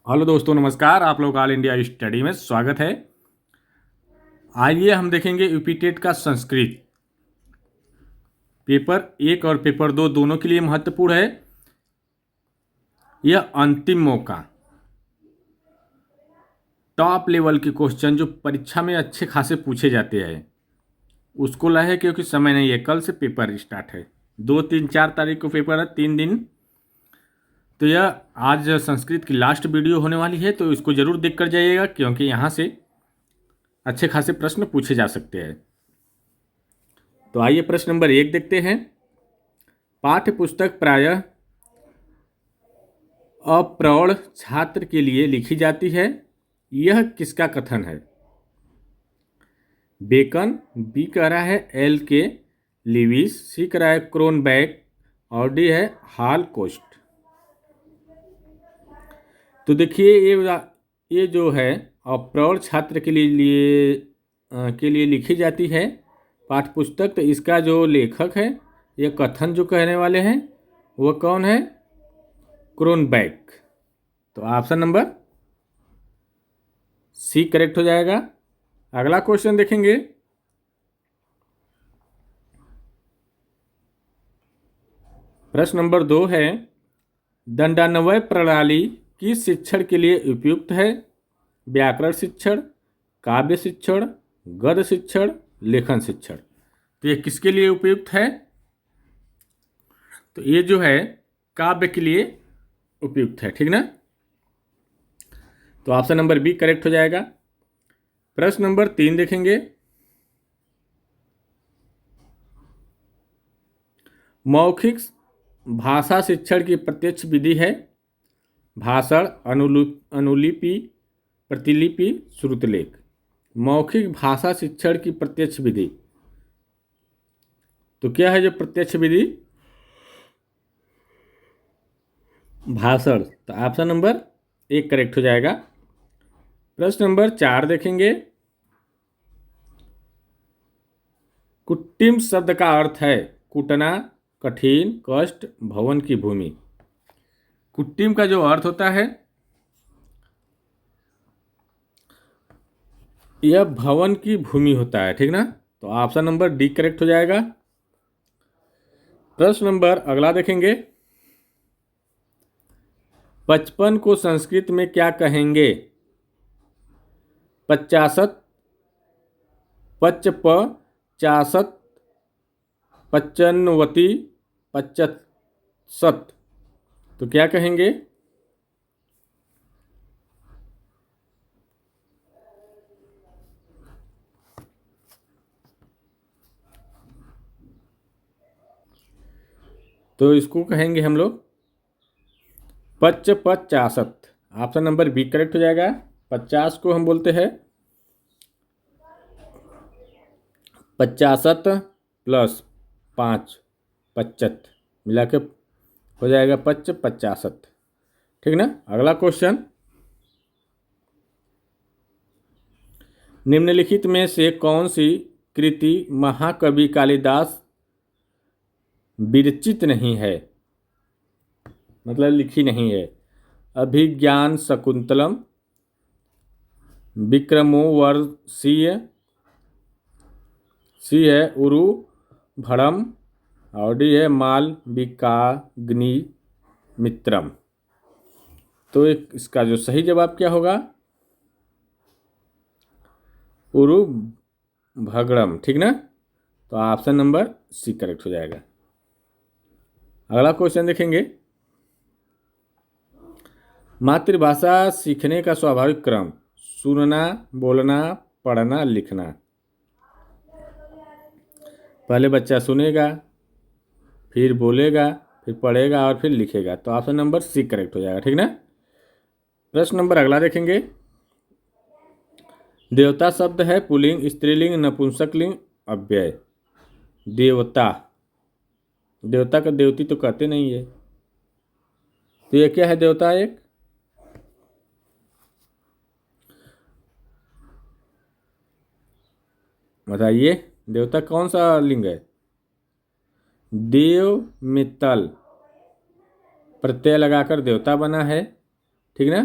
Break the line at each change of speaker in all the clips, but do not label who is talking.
Hello दोस्तों, नमस्कार। आप लोग ऑल इंडिया स्टडी में स्वागत है। आइए हम देखेंगे यूपी टेट का संस्कृत पेपर 1 और पेपर 2 दोनों के लिए महत्वपूर्ण है। यह अंतिम मौका, टॉप लेवल के क्वेश्चन जो परीक्षा में अच्छे खासे पूछे जाते हैं उसको लाए है, क्योंकि समय नहीं है। कल से पेपर स्टार्ट है, 2, 3, 4 तारीख को पेपर है, 3 दिन। तो यह आज संस्कृत की लास्ट वीडियो होने वाली है, तो इसको जरूर देख कर जाइएगा, क्योंकि यहाँ से अच्छे खासे प्रश्न पूछे जा सकते हैं। तो आइए प्रश्न नंबर 1 देखते हैं। पाठ्य पुस्तक प्रायः अप्रौढ़ छात्र के लिए लिखी जाती है, यह किसका कथन है? बेकन, बी कह रहा है एल के लिविस, सी कह रहा है क्रोनबैक और डी है हॉल कोस्ट। तो देखिए ये जो है अप्रौढ़ छात्र के लिए लिखी जाती है पाठ्य पुस्तक, तो इसका जो लेखक है, ये कथन जो कहने वाले हैं वो कौन है? क्रोनबैक। तो ऑप्शन नंबर सी करेक्ट हो जाएगा। अगला क्वेश्चन देखेंगे। प्रश्न नंबर 2 है, दंडान्वय प्रणाली किस शिक्षण के लिए उपयुक्त है? व्याकरण शिक्षण, काव्य शिक्षण, गद्य शिक्षण, लेखन शिक्षण। तो ये किसके लिए उपयुक्त है? तो ये जो है काव्य के लिए उपयुक्त है, ठीक ना। तो ऑप्शन नंबर बी करेक्ट हो जाएगा। प्रश्न नंबर 3 देखेंगे। मौखिक भाषा शिक्षण की प्रत्यक्ष विधि है भाषण, अनुलिपि, प्रतिलिपि, श्रुतलेख। मौखिक भाषा शिक्षण की प्रत्यक्ष विधि, तो क्या है जो प्रत्यक्ष विधि? भाषण। तो ऑप्शन नंबर 1 करेक्ट हो जाएगा। प्रश्न नंबर 4 देखेंगे। कुट्टिम शब्द का अर्थ है कुटना, कठिन, कष्ट, भवन की भूमि। कुट्टिम का जो अर्थ होता है यह भवन की भूमि होता है, ठीक ना। तो ऑप्शन नंबर डी करेक्ट हो जाएगा। प्रश्न नंबर अगला देखेंगे। 55 को संस्कृत में क्या कहेंगे? 50, 50, 95, 50। तो क्या कहेंगे? तो इसको कहेंगे हम लोग 50। ऑप्शन नंबर बी करेक्ट हो जाएगा। 50 को हम बोलते हैं 50 प्लस 5, 25 मिला के हो जाएगा 50। ठीक ना। अगला क्वेश्चन, निम्नलिखित में से कौन सी कृति महाकवि कालिदास विरचित नहीं है, मतलब लिखी नहीं है? अभिज्ञान शकुंतलम, विक्रमोर्वशीय, सी है उरु भड़म और डी है मालविकाग्नि मित्रम। तो इसका जो सही जवाब क्या होगा? उरु भगड़म, ठीक ना। तो ऑप्शन नंबर सी करेक्ट हो जाएगा। अगला क्वेश्चन देखेंगे। मातृभाषा सीखने का स्वाभाविक क्रम, सुनना, बोलना, पढ़ना, लिखना। पहले बच्चा सुनेगा, फिर बोलेगा, फिर पढ़ेगा और फिर लिखेगा। तो ऑप्शन नंबर सी करेक्ट हो जाएगा, ठीक ना। प्रश्न नंबर अगला देखेंगे। देवता शब्द है पुल्लिंग, स्त्रीलिंग, नपुंसकलिंग, अव्यय। देवता, देवता का देवती तो कहते नहीं है, तो ये क्या है देवता? एक बताइए, देवता कौन सा लिंग है? देव में तल प्रत्यय लगाकर देवता बना है, ठीक ना।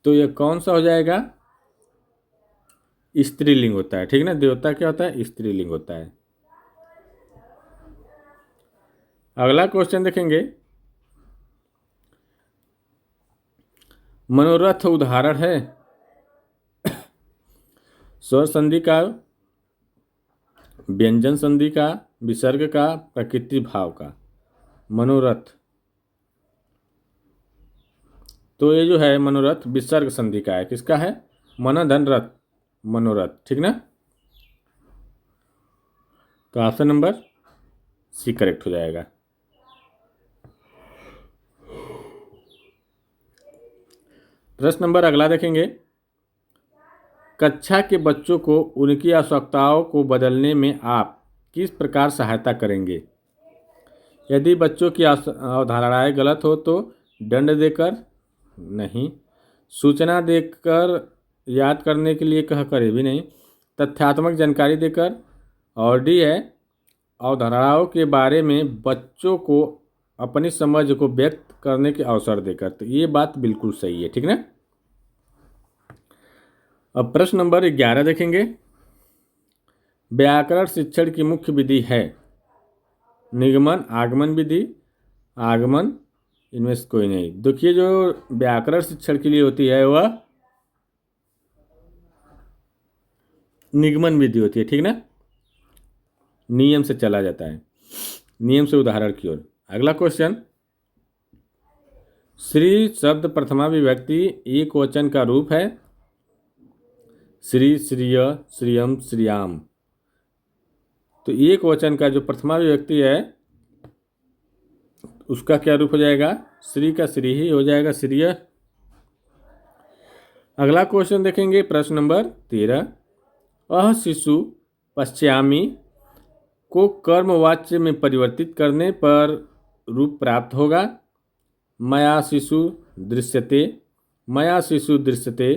तो ये कौन सा हो जाएगा? स्त्रीलिंग होता है, ठीक ना। देवता क्या होता है? स्त्रीलिंग होता है। अगला क्वेश्चन देखेंगे, मनोरथ उदाहरण है स्वर संधि का, व्यंजन संधि का, विसर्ग का, प्रकृति भाव का। मनोरथ, तो ये जो है मनोरथ विसर्ग संधि का है। किसका है? मन धन रथ, मनोरथ, ठीक ना। तो ऑप्शन नंबर सी करेक्ट हो जाएगा। प्रश्न नंबर अगला देखेंगे, कक्षा के बच्चों को उनकी आवश्यकताओं को बदलने में आप किस प्रकार सहायता करेंगे? यदि बच्चों की अवधारणाएं गलत हो तो दंड देकर, नहीं। सूचना देकर, याद करने के लिए कहकर, ये भी नहीं। तथ्यात्मक जानकारी देकर, और डी है अवधारणाओं के बारे में बच्चों को अपनी समझ को व्यक्त करने के अवसर देकर। तो ये बात बिल्कुल सही है, ठीक ना। अब प्रश्न नंबर 11 देखेंगे, व्याकरण शिक्षण की मुख्य विधि है निगमन, आगमन विधि, आगमन, इनमें से कोई नहीं। देखिए, जो व्याकरण शिक्षण के लिए होती है वह निगमन विधि होती है, ठीक ना। नियम से चला जाता है, नियम से उदाहरण की ओर। अगला क्वेश्चन, श्री शब्द प्रथमा विभक्ति एक वचन का रूप है श्री, श्रिय, श्रियम, श्रियाम। तो एक वचन का जो प्रथमा विभक्ति है उसका क्या रूप हो जाएगा? श्री का श्री ही हो जाएगा, श्रिय। अगला क्वेश्चन देखेंगे, प्रश्न नंबर 13, अह शिशु पश्चामी को कर्मवाच्य में परिवर्तित करने पर रूप प्राप्त होगा मया शिशु दृश्यते, मया शिशु दृश्यते,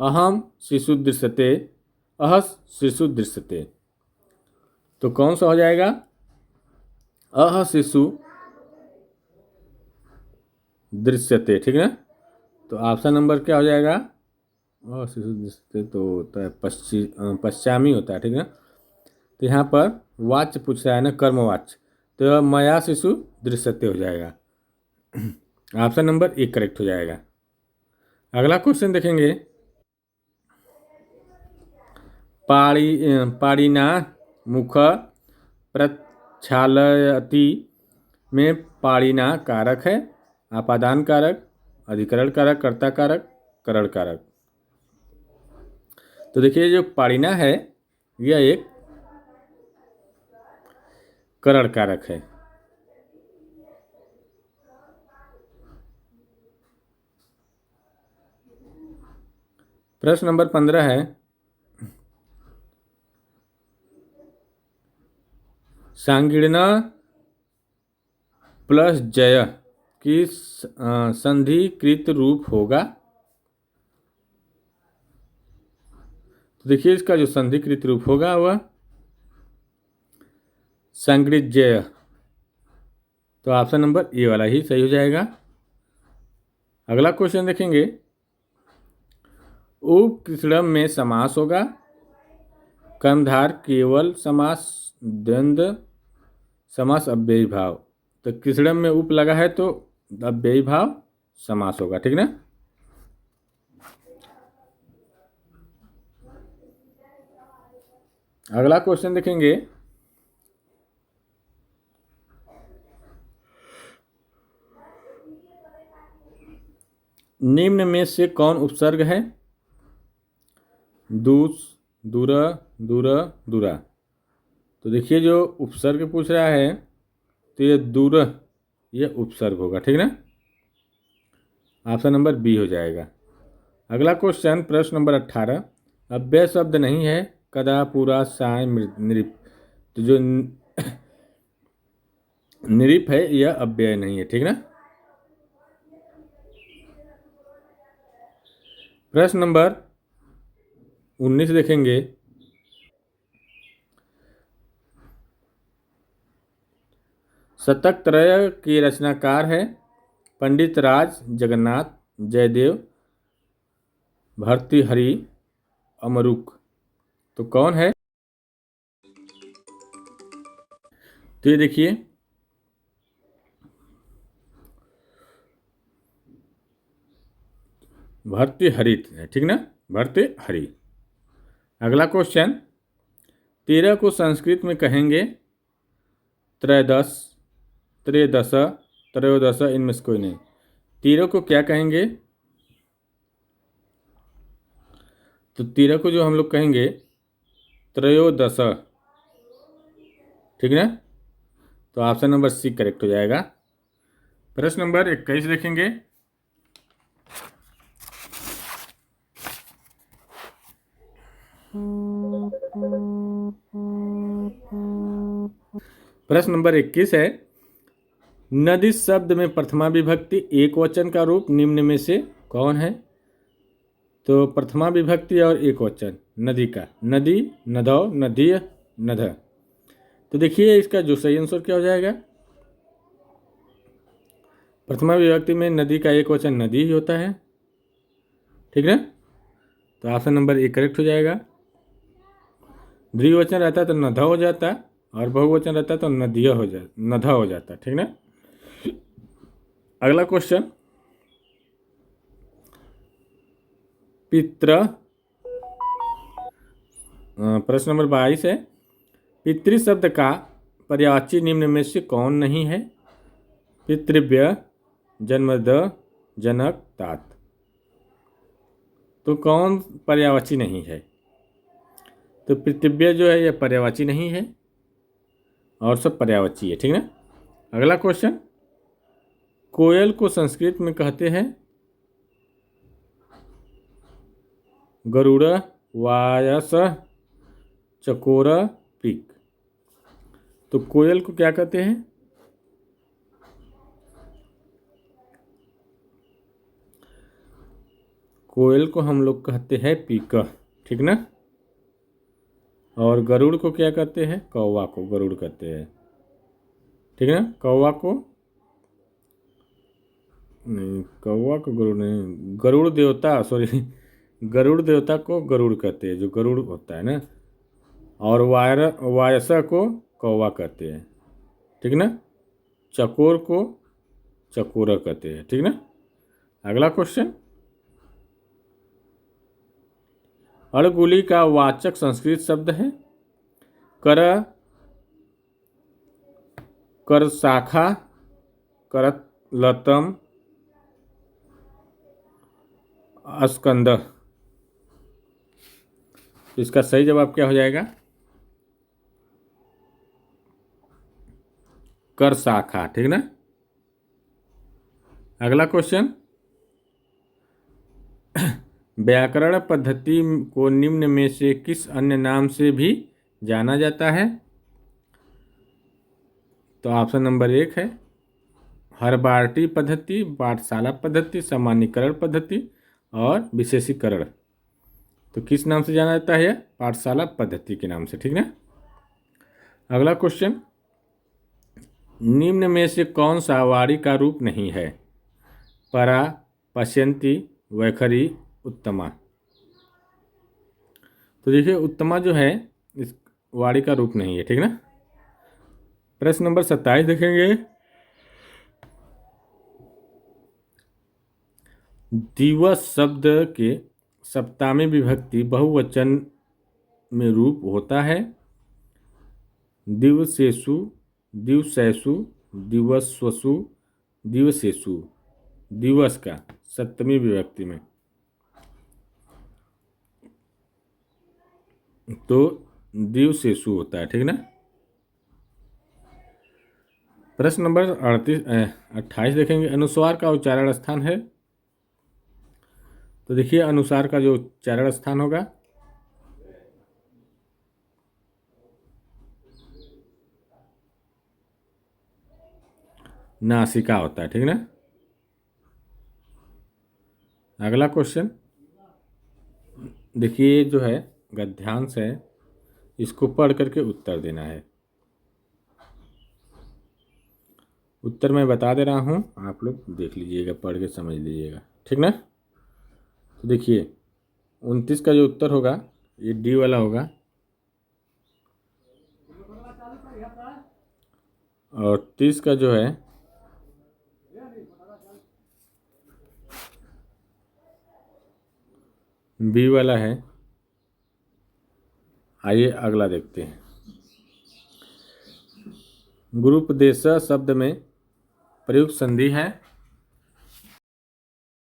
अहम शिशु दृश्यते, अह शिशु दृश्यते। तो कौन सा हो जाएगा? अह शिशु दृश्यते, ठीक ना। तो ऑप्शन नंबर क्या हो जाएगा? अह शिशु दृश्यते तो होता है पश्चामी होता है, ठीक ना। तो यहाँ पर वाच्य पूछ रहा है ना, कर्मवाच्य, तो मया शिशु दृश्यते हो जाएगा। ऑप्शन नंबर 1 करेक्ट हो जाएगा। अगला क्वेश्चन देखेंगे, पाणिना मुख प्रक्षालयति में पाणिना कारक है, आपादान कारक, अधिकरण कारक, कर्ता कारक, करण कारक। तो देखिए, जो पाणिना है यह एक करण कारक है। प्रश्न नंबर 15 है, सांगीणना प्लस जय की संधिकृत रूप होगा। तो देखिए, इसका जो संधिकृत रूप होगा वह संगृजय। तो ऑप्शन नंबर ए वाला ही सही हो जाएगा। अगला क्वेश्चन देखेंगे, उपकृष्णम में समास होगा कर्मधार केवल समास, द्वंद्व समास, अव्ययी भाव। तो कृष्णम में उप लगा है तो अव्ययी भाव समास होगा, ठीक ना। अगला क्वेश्चन देखेंगे, निम्न में से कौन उपसर्ग है? दूस, दूर, दूर, दूरा। तो देखिए, जो उपसर्ग पूछ रहा है तो ये दूर, ये उपसर्ग होगा, ठीक ना। ऑप्शन नंबर बी हो जाएगा। अगला क्वेश्चन, प्रश्न नंबर 18, अव्यय शब्द नहीं है कदा, पूरा, साय, नृप। तो जो नृप है यह अव्यय नहीं है, ठीक ना। प्रश्न नंबर 19 देखेंगे, शतक त्रय के रचनाकार है पंडित राज जगन्नाथ जयदेव भर्तृहरि अमरुक। तो कौन है? तो ये देखिए, भर्तृहरि है, ठीक ना, भर्तृहरि। अगला क्वेश्चन, 13 को संस्कृत में कहेंगे त्रयोदश, त्रयोदश, त्रयोदश, इनमें से कोई नहीं। 13 को क्या कहेंगे? तो 13 को जो हम लोग कहेंगे त्रयोदश, ठीक ना। तो ऑप्शन नंबर सी करेक्ट हो जाएगा। प्रश्न नंबर 21 देखेंगे। प्रश्न नंबर 21 है, नदी शब्द में प्रथमा विभक्ति एक वचन का रूप निम्न में से कौन है? तो प्रथमा विभक्ति और एक वचन नदी का, नदी, नदौ, नदीय, नद। तो देखिए इसका जो सही आंसर क्या हो जाएगा। प्रथमा विभक्ति में नदी का एक वचन नदी ही होता है, ठीक ना। तो ऑप्शन नंबर ए करेक्ट हो जाएगा। द्विवचन रहता तो नध हो जाता, और बहुवचन रहता तो नदिया हो जाता, नधा हो जाता, ठीक ना। अगला क्वेश्चन, पितृ, प्रश्न नंबर 22 है, पितृ शब्द का पर्यायवाची निम्न में से कौन नहीं है? पितृव्य, जन्मद, जनक, तात। तो कौन पर्यायवाची नहीं है? तो पितृव्य जो है यह पर्यायवाची नहीं है, और सब पर्यायवाची है, ठीक ना। अगला क्वेश्चन, कोयल को संस्कृत में कहते हैं गरुड़, वायस, चकोर, पीक। तो कोयल को क्या कहते हैं? कोयल को हम लोग कहते हैं पीक, ठीक ना। और गरुड़ को क्या कहते हैं? कौवा को गरुड़ कहते हैं, ठीक ना। कौवा को नहीं, कौवा को गरुड़ नहीं, गरुड़ देवता, सॉरी, गरुड़ देवता को गरुड़ कहते हैं, जो गरुड़ होता है ना। और वायसा को कौवा कहते हैं, ठीक ना। चकोर को चकोरा कहते हैं, ठीक ना। अगला क्वेश्चन, अड़गुली का वाचक संस्कृत शब्द है कर, कर शाखा, करतलतम, अस्कंद। तो इसका सही जवाब क्या हो जाएगा? कर शाखा, ठीक ना। अगला क्वेश्चन, व्याकरण पद्धति को निम्न में से किस अन्य नाम से भी जाना जाता है? तो ऑप्शन नंबर 1 है हरबार्टी पद्धति, पाठशाला पद्धति, सामान्यीकरण पद्धति और विशेषीकरण। तो किस नाम से जाना जाता है? पाठशाला पद्धति के नाम से, ठीक ना। अगला क्वेश्चन, निम्न में से कौन सा वाणी का रूप नहीं है? परा, पश्यंती, वैखरी, उत्तमा। तो देखिए उत्तमा जो है इस वाणी का रूप नहीं है, ठीक ना। प्रश्न नंबर 27 देखेंगे। दिवस शब्द के सप्तमी विभक्ति बहुवचन में रूप होता है दिवसेषु, दिवसैषु, दिवस्वसु, दिवसेषु। दिवस का सप्तमी विभक्ति में, तो दिवसेषु होता है, ठीक ना। प्रश्न नंबर 28 देखेंगे। अनुस्वार का उच्चारण स्थान है। तो देखिए अनुसार का जो उच्चारण स्थान होगा नासिका होता है, ठीक ना। अगला क्वेश्चन देखिए, जो है गद्यांश है, इसको पढ़ करके उत्तर देना है। उत्तर मैं बता दे रहा हूँ, आप लोग देख लीजिएगा, पढ़ के समझ लीजिएगा, ठीक ना। तो देखिए, 29 का जो उत्तर होगा ये डी वाला होगा। और 30 का जो है बी वाला है। आइए अगला देखते हैं। गुरुपदेश शब्द में प्रयुक्त संधि है